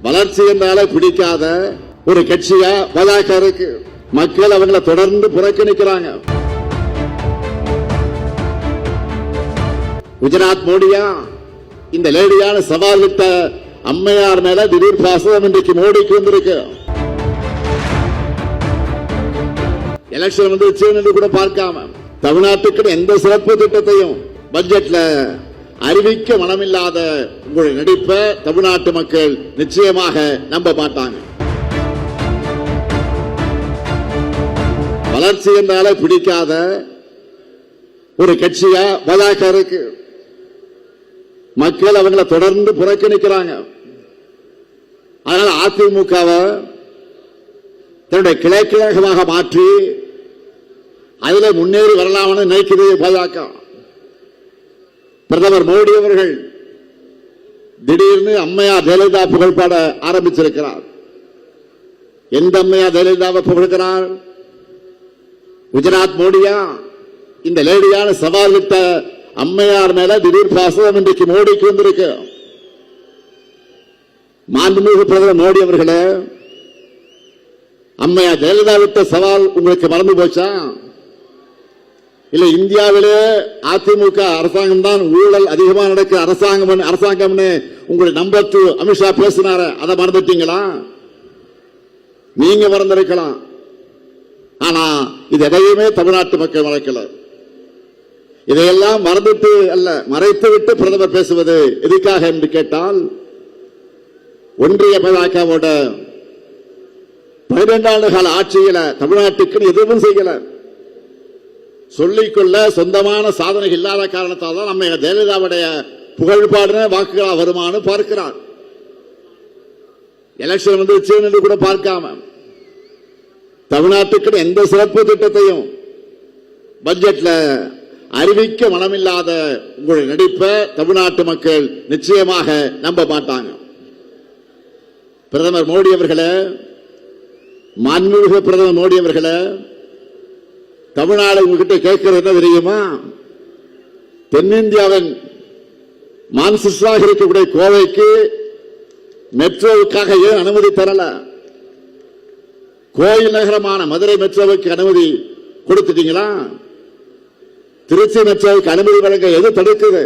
வளர்ச்சி என்றாலே பிடிக்காத ஒரு கட்சியா பாஜக இருக்கு. மக்கள் அவங்களை தொடர்ந்து புறக்கணிக்கிறாங்க. குஜராத் மோடியா இந்த லேடியான சவால் விட்ட அம்மையார் மேல திடீர் பாசம் இன்றைக்கு மோடிக்கு வந்திருக்கு. எலெக்ஷன் வந்துருச்சு என்று கூட பார்க்காம தமிழ்நாட்டுக்கு எந்த சிறப்பு திட்டத்தையும் பட்ஜெட்ல அறிவிக்க மனமில்லாத உங்களுடைய நடிப்பை தமிழ்நாட்டு மக்கள் நிச்சயமாக நம்ப மாட்டாங்க. வளர்ச்சி என்றாலே பிடிக்காத ஒரு கட்சியா பாஜக இருக்கு. மக்கள் அவங்களை தொடர்ந்து புறக்கணிக்கிறாங்க. அதனால அதிமுகவை தன்னுடைய கிளைக்கழகமாக மாற்றி அதில் முன்னேறி வரலாம்னு நினைக்கிறது பாஜக. பிரதமர் மோடி அவர்கள் திடீர்னு அம்மையார் ஜெயலலிதா புகழ்பாட ஆரம்பிச்சிருக்கிறார். எந்த அம்மையார் ஜெயலலிதாவை புகழ்கிறார்? குஜராத் மோடியா இந்த லேடியான சவால் விட்ட அம்மையார் மேல திடீர் பாசம் இன்றைக்கு மோடிக்கு வந்திருக்கு. மாண்புமிகு பிரதமர் மோடி அவர்களே, அம்மையார் ஜெயலலிதா விட்ட சவால் உங்களுக்கு மறந்து போச்சா? இல்ல இந்தியாவிலே அதிமுக அரசாங்கம் தான் ஊழல் அதிகமாக நடக்க அரசாங்கம்னு உங்களுடைய நம்பர் 2 அமித்ஷா பேசினார, அதை மறந்துட்டீங்களா? நீங்க மறந்திருக்கலாம். ஆனா இது எதையுமே தமிழ்நாட்டு மக்கள் மறக்கல. இதையெல்லாம் மறந்துட்டு அல்ல, மறைத்து விட்டு பிரதமர் பேசுவது எதுக்காக என்று கேட்டால், ஒன்றிய பாஜகவோட 12 ஆண்டு கால ஆட்சியில தமிழ்நாட்டுக்கு எதுவும் செய்யல. சொல்லிக்கொள்ள சொந்தமான சாதனைகள் இல்லாத காரணத்தால் தான் நம்ம ஜெயலலிதாவுடைய புகழ்பாடுன வாக்குகளா வருமானு பார்க்கிறார். எலெக்ஷன் வந்துருச்சு என்று கூட பார்க்காம தமிழ்நாட்டுக்கு எந்த சிறப்பு திட்டத்தையும் பட்ஜெட்ல அறிவிக்க மனமில்லாத உங்களுடைய நடிப்பை தமிழ்நாட்டு மக்கள் நிச்சயமாக நம்ப மாட்டாங்க. பிரதமர் மோடி அவர்களே, மாண்புமிகு பிரதமர் மோடி அவர்களே, தமிழ்நாடு உங்ககிட்ட கேட்கிறது என்ன தெரியுமா? தென்னிந்தியாவின் மான்செஸ்டராக இருக்கக்கூடிய கோவைக்கு மெட்ரோவுக்காக ஏன் அனுமதி தரல? கோயில் நகரமான மதுரை மெட்ரோவுக்கு அனுமதி கொடுத்துட்டீங்களா? திருச்சி மெட்ரோவுக்கு அனுமதி வழங்க எது தடுக்குது?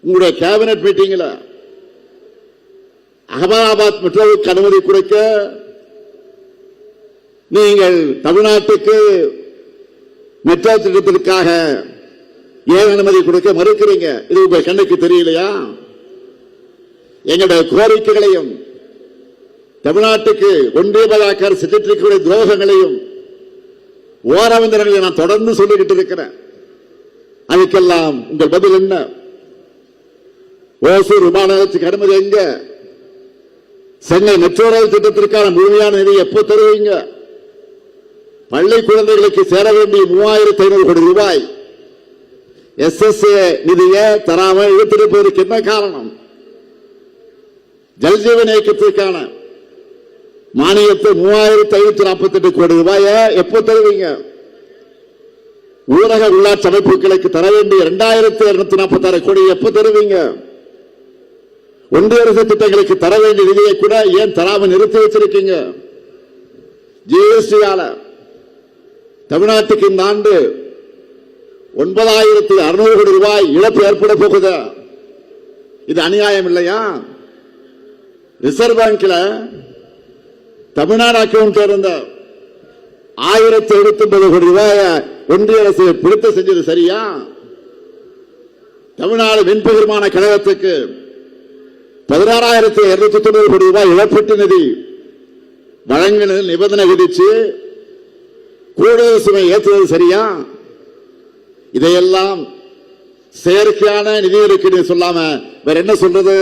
உங்களுடைய கேபினட் மீட்டிங்ல அகமதாபாத் மெட்ரோவுக்கு அனுமதி கொடுக்க நீங்கள் தமிழ்நாட்டுக்கு மெட்ரோ திட்டத்திற்காக ஏன் அனுமதி கொடுக்க மறுக்கிறீங்க? இது உங்க கண்ணுக்கு தெரியலையா? எங்களுடைய கோரிக்கைகளையும் தமிழ்நாட்டுக்கு ஒன்றிய பாஜக செஞ்சிருக்கக்கூடிய துரோகங்களையும் ஓரவந்தர்களை நான் தொடர்ந்து சொல்லிக்கிட்டு இருக்கிறேன். அதுக்கெல்லாம் உங்கள் பதில் என்ன? ஓசூர் விமான நிலையத்துக்கு அனுமதி எங்க? சென்னை மெட்ரோ ரயில் திட்டத்திற்கான முழுமையான நிதி எப்போ தருவீங்க? பள்ளி குழந்தைகளுக்கு சேர வேண்டிய 3500 கோடி ரூபாய் SSA நிதியை தராம இழுத்திருப்பதற்கு என்ன காரணம்? ஜல்ஜீவன் இயக்கத்திற்கான மானியத்தை 3548 கோடி ரூபாயை எப்போ தருவீங்க? ஊரக உள்ளாட்சி அமைப்புகளுக்கு தர வேண்டிய 2246 கோடி எப்போ தருவீங்க? ஒன்றிய அரசு திட்டங்களுக்கு தர வேண்டிய நிதியை கூட ஏன் தராம நிறுத்தி வச்சிருக்கீங்க? ஜிஎஸ்டியால தமிழ்நாட்டுக்கு இந்த ஆண்டு 9600 கோடி ரூபாய் இழப்பு ஏற்பட போகுது. இது அநியாயம் இல்லையா? ரிசர்வ் பேங்க்ல தமிழ்நாடு அக்கவுண்ட் இருந்த 1079 கோடி ரூபாய் ஒன்றிய அரசு பிடித்து செஞ்சது சரியா? தமிழ்நாடு மின்பகிர்மான கழகத்துக்கு 16,290 கோடி ரூபாய் இழப்பீட்டு நிதி வழங்கின நிபந்தனை விதிச்சு கூடுதல் சுமை ஏற்றுவது சரியா? இதையெல்லாம் செயற்கையான நிதி இருக்கு சொல்லாம வேற என்ன சொல்றது?